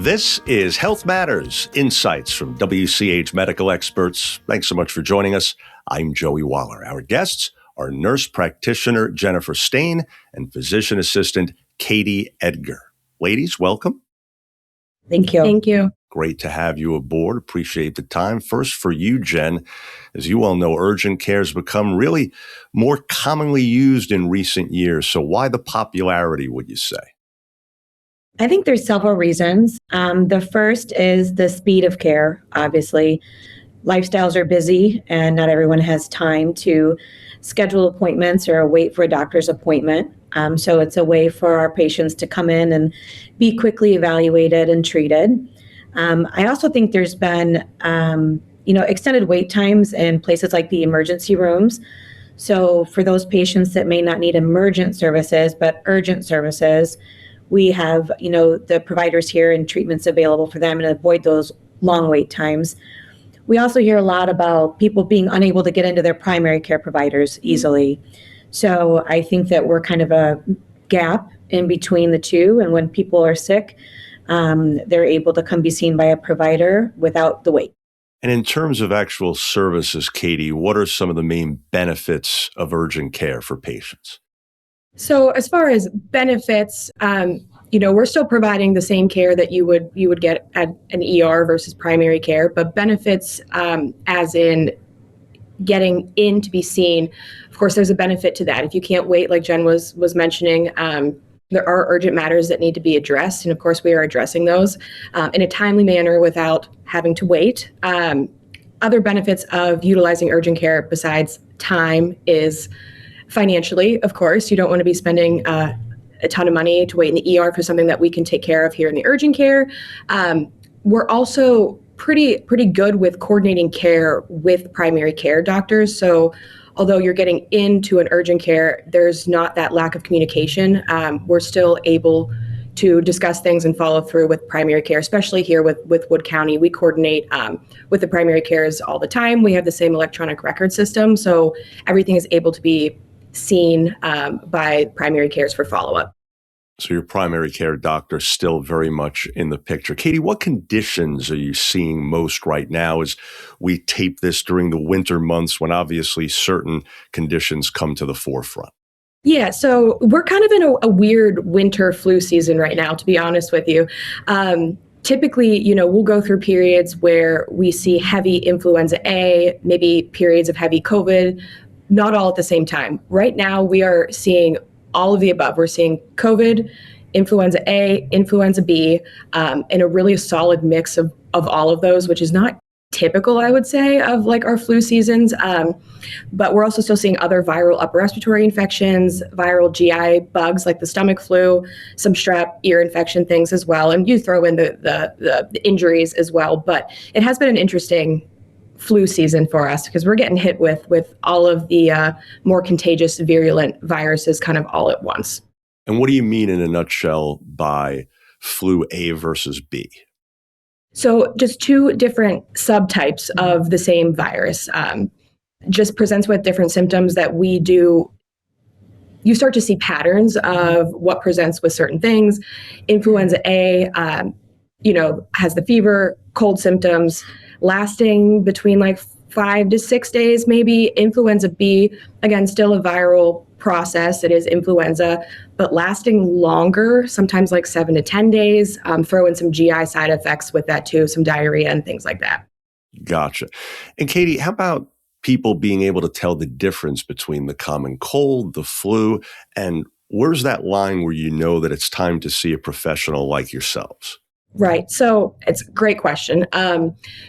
This is Health Matters, insights from WCH medical experts. Thanks so much for joining us. I'm Joey Waller. Our guests are nurse practitioner Jennifer Steyn and physician assistant Katie Edgar. Ladies, welcome. Thank you. Thank you. Great to have you aboard. Appreciate the time. First for you, Jen, as you all know, urgent care has become really more commonly used in recent years. So why the popularity, would you say? I think there's several reasons. The first is the speed of care. Obviously, lifestyles are busy and not everyone has time to schedule appointments or wait for a doctor's appointment. So it's a way for our patients to come in and be quickly evaluated and treated. I also think there's been, extended wait times in places like the emergency rooms. So for those patients that may not need emergent services, but urgent services, we have, the providers here and treatments available for them and avoid those long wait times. We also hear a lot about people being unable to get into their primary care providers easily. So I think that we're kind of a gap in between the two. And when people are sick, they're able to come be seen by a provider without the wait. And in terms of actual services, Katie, what are some of the main benefits of urgent care for patients? So as far as benefits, we're still providing the same care that you would get at an ER versus primary care, but benefits as in getting in to be seen. Of course, there's a benefit to that. If you can't wait, like Jen was mentioning, there are urgent matters that need to be addressed. And of course, we are addressing those in a timely manner without having to wait. Other benefits of utilizing urgent care besides time is financially. Of course, you don't want to be spending a ton of money to wait in the ER for something that we can take care of here in the urgent care. We're also pretty good with coordinating care with primary care doctors. So although you're getting into an urgent care, there's not that lack of communication. We're still able to discuss things and follow through with primary care, especially here with Wood County. We coordinate with the primary cares all the time. We have the same electronic record system, so everything is able to be seen by primary cares for follow-up. So your primary care doctor is still very much in the picture. Katie, what conditions are you seeing most right now as we tape this during the winter months when obviously certain conditions come to the forefront? Yeah, so we're kind of in a weird winter flu season right now, to be honest with you. Typically, we'll go through periods where we see heavy influenza A, maybe periods of heavy COVID, not all at the same time. Right now, we are seeing all of the above. We're seeing COVID, influenza A, influenza B, and a really solid mix of all of those, which is not typical, I would say, of like our flu seasons. But we're also still seeing other viral upper respiratory infections, viral GI bugs like the stomach flu, some strep, ear infection things as well. And you throw in the injuries as well. But it has been an interesting flu season for us because we're getting hit with all of the more contagious virulent viruses kind of all at once. And what do you mean in a nutshell by flu A versus B? So just two different subtypes of the same virus, just presents with different symptoms that we do. You start to see patterns of what presents with certain things. Influenza A, has the fever, cold symptoms, lasting between like 5 to 6 days, maybe. Influenza B, again, still a viral process. It is influenza, but lasting longer, sometimes like 7 to 10 days. Throw in some GI side effects with that too, some diarrhea and things like that. Gotcha. And Katie, how about people being able to tell the difference between the common cold, the flu, and where's that line where you know that it's time to see a professional like yourselves? Right. So it's a great question.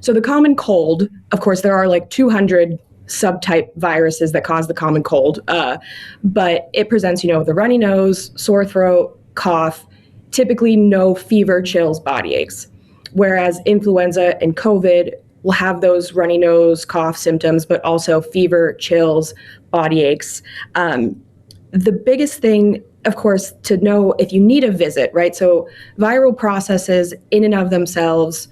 So the common cold, of course, there are like 200 subtype viruses that cause the common cold, but it presents, with a runny nose, sore throat, cough, typically no fever, chills, body aches. Whereas influenza and COVID will have those runny nose, cough symptoms, but also fever, chills, body aches. The biggest thing, of course, to know if you need a visit, right? So viral processes in and of themselves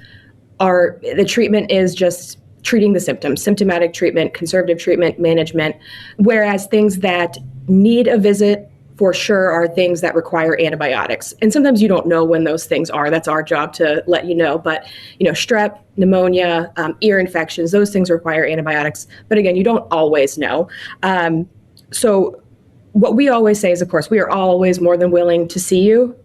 the treatment is just treating the symptoms, symptomatic treatment, conservative treatment, management, whereas things that need a visit for sure are things that require antibiotics. And sometimes you don't know when those things are. That's our job to let you know. But, strep, pneumonia, ear infections, those things require antibiotics. But again, you don't always know. So what we always say is, of course, we are always more than willing to see you.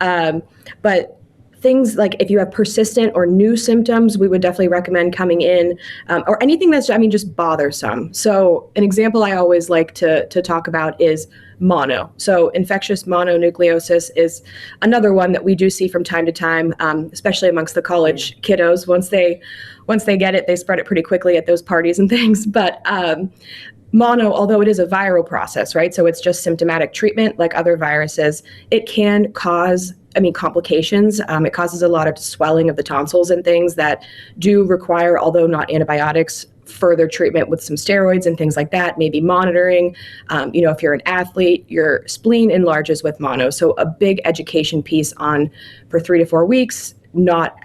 But things like if you have persistent or new symptoms, we would definitely recommend coming in, or anything that's, just bothersome. So an example I always like to talk about is mono. So infectious mononucleosis is another one that we do see from time to time, especially amongst the college kiddos. Once they get it, they spread it pretty quickly at those parties and things. But mono, although it is a viral process, right? So it's just symptomatic treatment like other viruses. It can cause complications. It causes a lot of swelling of the tonsils and things that do require, although not antibiotics, further treatment with some steroids and things like that, maybe monitoring. If you're an athlete, your spleen enlarges with mono. So a big education piece for 3 to 4 weeks, not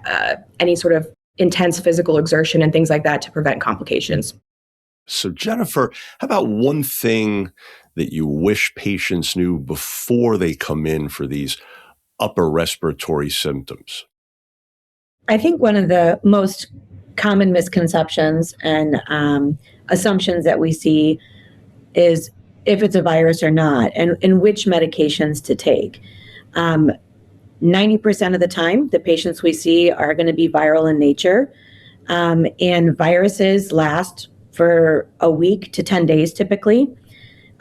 any sort of intense physical exertion and things like that to prevent complications. So Jennifer, how about one thing that you wish patients knew before they come in for these upper respiratory symptoms? I think one of the most common misconceptions and assumptions that we see is if it's a virus or not, and which medications to take. 90% of the time, the patients we see are going to be viral in nature, and viruses last for a week to 10 days typically.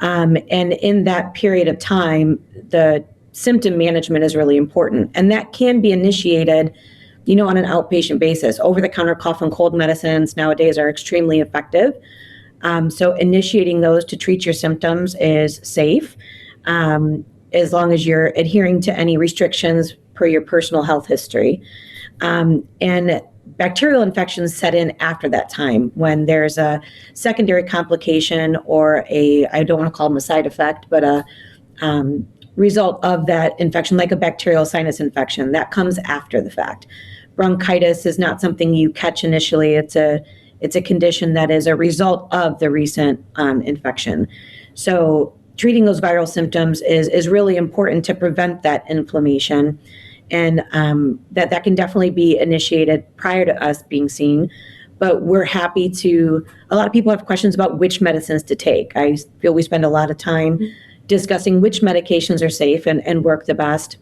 And in that period of time, the symptom management is really important. And that can be initiated, on an outpatient basis. Over-the-counter cough and cold medicines nowadays are extremely effective. So initiating those to treat your symptoms is safe, as long as you're adhering to any restrictions per your personal health history. And bacterial infections set in after that time when there's a secondary complication or I don't want to call them a side effect, but a result of that infection, like a bacterial sinus infection, that comes after the fact. Bronchitis is not something you catch initially. It's a condition that is a result of the recent infection. So treating those viral symptoms is really important to prevent that inflammation. And that can definitely be initiated prior to us being seen. But we're happy a lot of people have questions about which medicines to take. I feel we spend a lot of time discussing which medications are safe and work the best.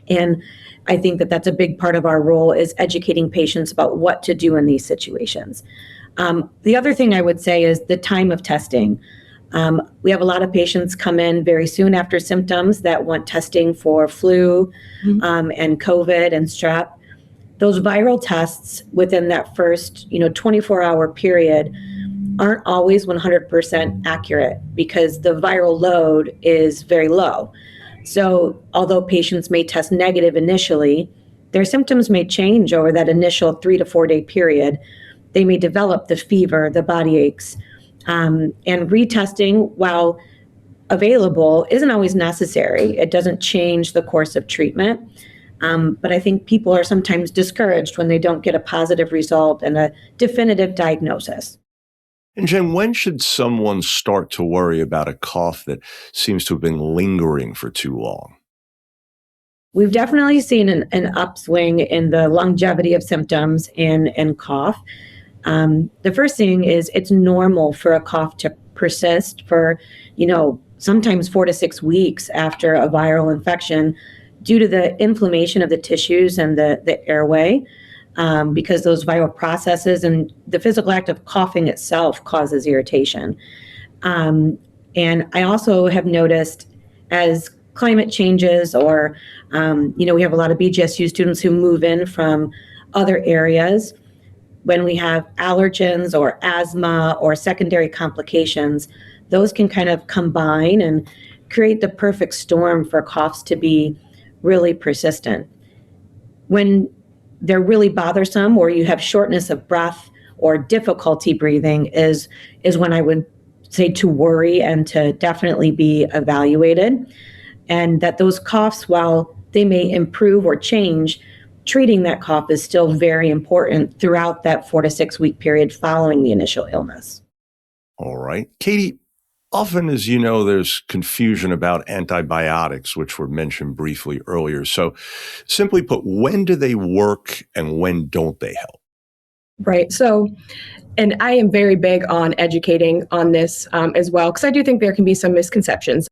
And I think that's a big part of our role is educating patients about what to do in these situations. The other thing I would say is the time of testing. We have a lot of patients come in very soon after symptoms that want testing for flu and COVID and strep. Those viral tests within that first 24-hour period aren't always 100% accurate because the viral load is very low. So although patients may test negative initially, their symptoms may change over that initial 3 to 4 day period. They may develop the fever, the body aches, and retesting, while available, isn't always necessary. It doesn't change the course of treatment. But I think people are sometimes discouraged when they don't get a positive result and a definitive diagnosis. And Jen, when should someone start to worry about a cough that seems to have been lingering for too long? We've definitely seen an upswing in the longevity of symptoms and cough. The first thing is it's normal for a cough to persist for, sometimes 4 to 6 weeks after a viral infection due to the inflammation of the tissues and the airway, because those viral processes and the physical act of coughing itself causes irritation. And I also have noticed as climate changes or, we have a lot of BGSU students who move in from other areas. When we have allergens or asthma or secondary complications, those can kind of combine and create the perfect storm for coughs to be really persistent. When they're really bothersome or you have shortness of breath or difficulty breathing is when I would say to worry and to definitely be evaluated. And that those coughs, while they may improve or change, treating that cough is still very important throughout that 4 to 6 week period following the initial illness. All right. Katie, Often, as you know, there's confusion about antibiotics, which were mentioned briefly earlier. So simply put, when do they work and when don't they help? Right. So, and I am very big on educating on this as well, because I do think there can be some misconceptions.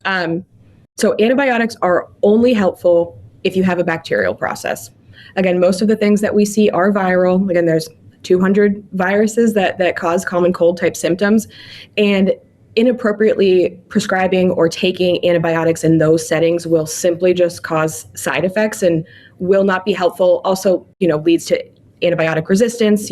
So antibiotics are only helpful if you have a bacterial process. Again, most of the things that we see are viral. Again, there's 200 viruses that cause common cold type symptoms, and inappropriately prescribing or taking antibiotics in those settings will simply just cause side effects and will not be helpful. Also, leads to antibiotic resistance,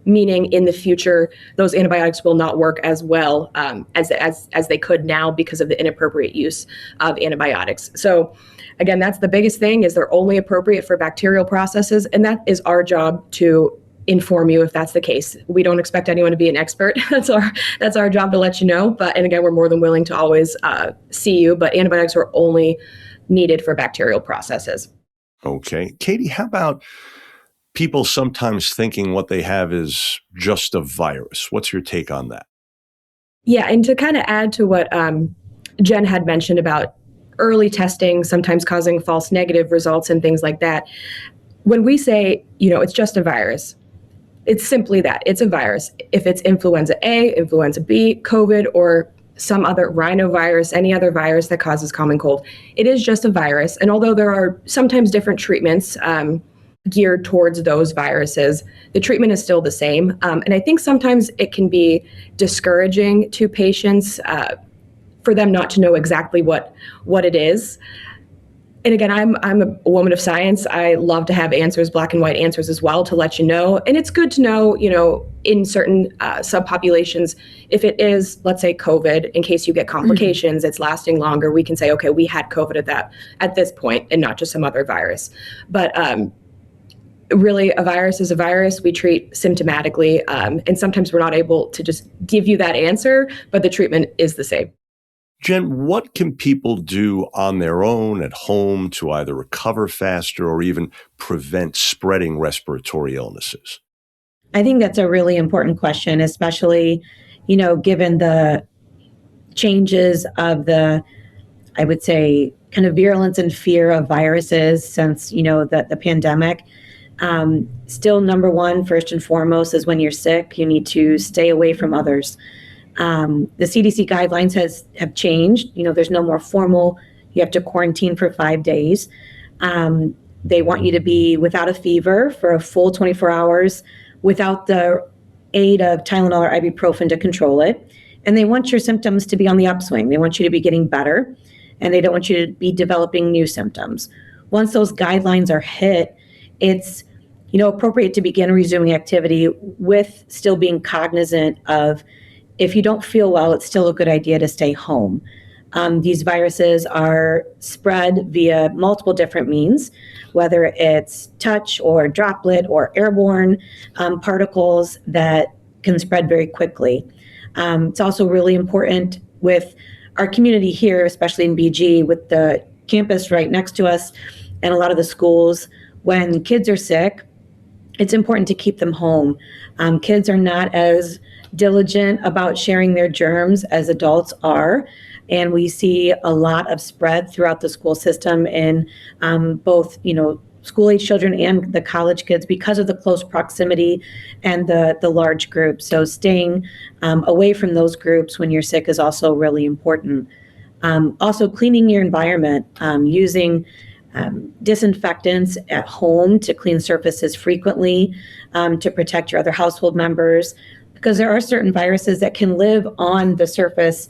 meaning in the future, those antibiotics will not work as well as they could now because of the inappropriate use of antibiotics. So again, that's the biggest thing, is they're only appropriate for bacterial processes. And that is our job to inform you if that's the case. We don't expect anyone to be an expert. That's our job to let you know. And again, we're more than willing to always see you, but antibiotics are only needed for bacterial processes. Okay. Katie, how about people sometimes thinking what they have is just a virus? What's your take on that? Yeah, and to kind of add to what Jen had mentioned about early testing sometimes causing false negative results and things like that, when we say, it's just a virus, it's simply that. It's a virus. If it's influenza A, influenza B, COVID, or some other rhinovirus, any other virus that causes common cold, it is just a virus. And although there are sometimes different treatments geared towards those viruses, the treatment is still the same. And I think sometimes it can be discouraging to patients for them not to know exactly what it is. And again, I'm a woman of science. I love to have answers, black and white answers as well, to let you know. And it's good to know, in certain subpopulations, if it is, let's say, COVID, in case you get complications, it's lasting longer, we can say, okay, we had COVID at this point and not just some other virus. But really, a virus is a virus. We treat symptomatically. And sometimes we're not able to just give you that answer, but the treatment is the same. Jen, what can people do on their own at home to either recover faster or even prevent spreading respiratory illnesses? I think that's a really important question, especially, given the changes of I would say, kind of virulence and fear of viruses since, the pandemic. Still, number one, first and foremost, is when you're sick, you need to stay away from others. The CDC guidelines have changed. There's no more formal, you have to quarantine for 5 days. They want you to be without a fever for a full 24 hours, without the aid of Tylenol or ibuprofen to control it. And they want your symptoms to be on the upswing. They want you to be getting better, and they don't want you to be developing new symptoms. Once those guidelines are hit, it's appropriate to begin resuming activity with still being cognizant of, if you don't feel well, it's still a good idea to stay home. These viruses are spread via multiple different means, whether it's touch or droplet or airborne particles that can spread very quickly. It's also really important with our community here, especially in BG, with the campus right next to us and a lot of the schools. When kids are sick, it's important to keep them home. Kids are not as diligent about sharing their germs as adults are. And we see a lot of spread throughout the school system in both, school-age children and the college kids because of the close proximity and the large groups. So staying away from those groups when you're sick is also really important. Also, cleaning your environment, using disinfectants at home to clean surfaces frequently, to protect your other household members, because there are certain viruses that can live on the surface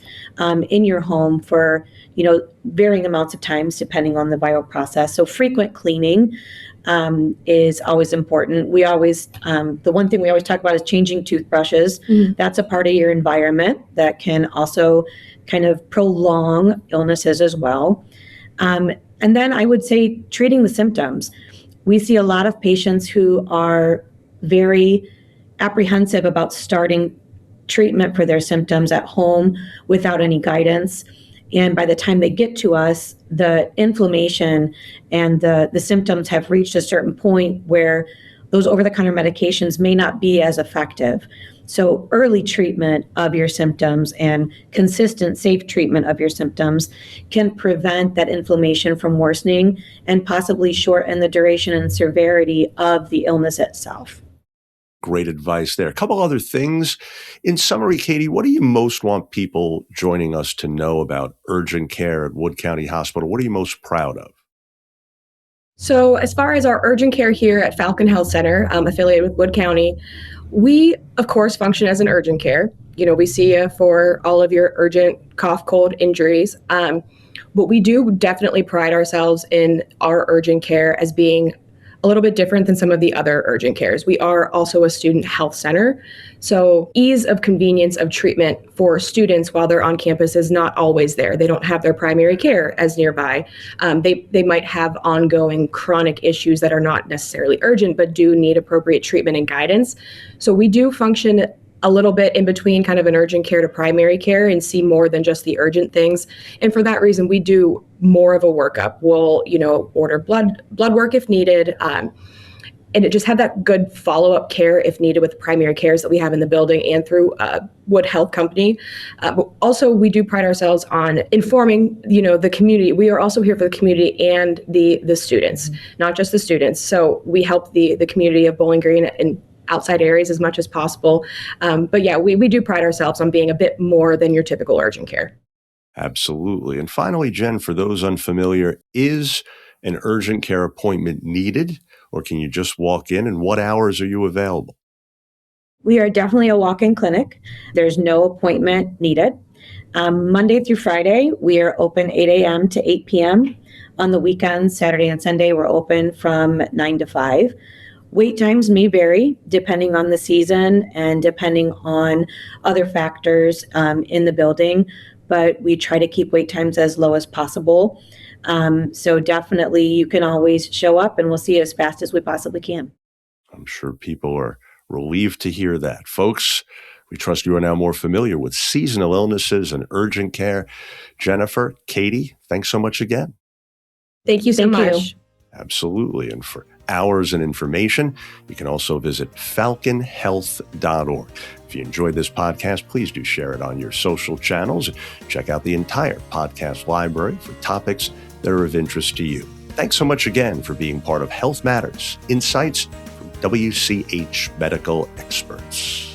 in your home for varying amounts of times depending on the viral process. So frequent cleaning is always important. We always the one thing we always talk about is changing toothbrushes. That's a part of your environment that can also kind of prolong illnesses as well. And then I would say treating the symptoms. We see a lot of patients who are very apprehensive about starting treatment for their symptoms at home without any guidance. And by the time they get to us, the inflammation and the symptoms have reached a certain point where those over-the-counter medications may not be as effective. So early treatment of your symptoms and consistent, safe treatment of your symptoms can prevent that inflammation from worsening and possibly shorten the duration and severity of the illness itself. Great advice there. A couple other things. In summary, Katie, what do you most want people joining us to know about urgent care at Wood County Hospital? What are you most proud of? So as far as our urgent care here at Falcon Health Center, affiliated with Wood County, we, of course, function as an urgent care. We see you for all of your urgent cough, cold injuries. But we do definitely pride ourselves in our urgent care as being a little bit different than some of the other urgent cares. We are also a student health center. So ease of convenience of treatment for students while they're on campus is not always there. They don't have their primary care as nearby. They might have ongoing chronic issues that are not necessarily urgent, but do need appropriate treatment and guidance. So we do function a little bit in between kind of an urgent care to primary care and see more than just the urgent things. And for that reason, we do more of a workup. We'll, order blood work if needed, and it just have that good follow-up care if needed with primary cares that we have in the building and through Wood Health Company. But also, we do pride ourselves on informing, the community. We are also here for the community and the students, not just the students. So we help the community of Bowling Green and outside areas as much as possible. But yeah, we do pride ourselves on being a bit more than your typical urgent care. Absolutely. And finally, Jen, for those unfamiliar, is an urgent care appointment needed, or can you just walk in, and what hours are you available? We are definitely a walk-in clinic. There's no appointment needed. Monday through Friday, we are open 8 a.m. to 8 p.m. On the weekends, Saturday and Sunday, we're open from 9 to 5. Wait times may vary depending on the season and depending on other factors in the building, but we try to keep wait times as low as possible. So definitely you can always show up and we'll see you as fast as we possibly can. I'm sure people are relieved to hear that. Folks, we trust you are now more familiar with seasonal illnesses and urgent care. Jennifer, Katie, thanks so much again. Thank you so much. Absolutely. And for hours and information, you can also visit falconhealth.org. If you enjoyed this podcast, please do share it on your social channels. Check out the entire podcast library for topics that are of interest to you. Thanks so much again for being part of Health Matters, Insights from WCH Medical Experts.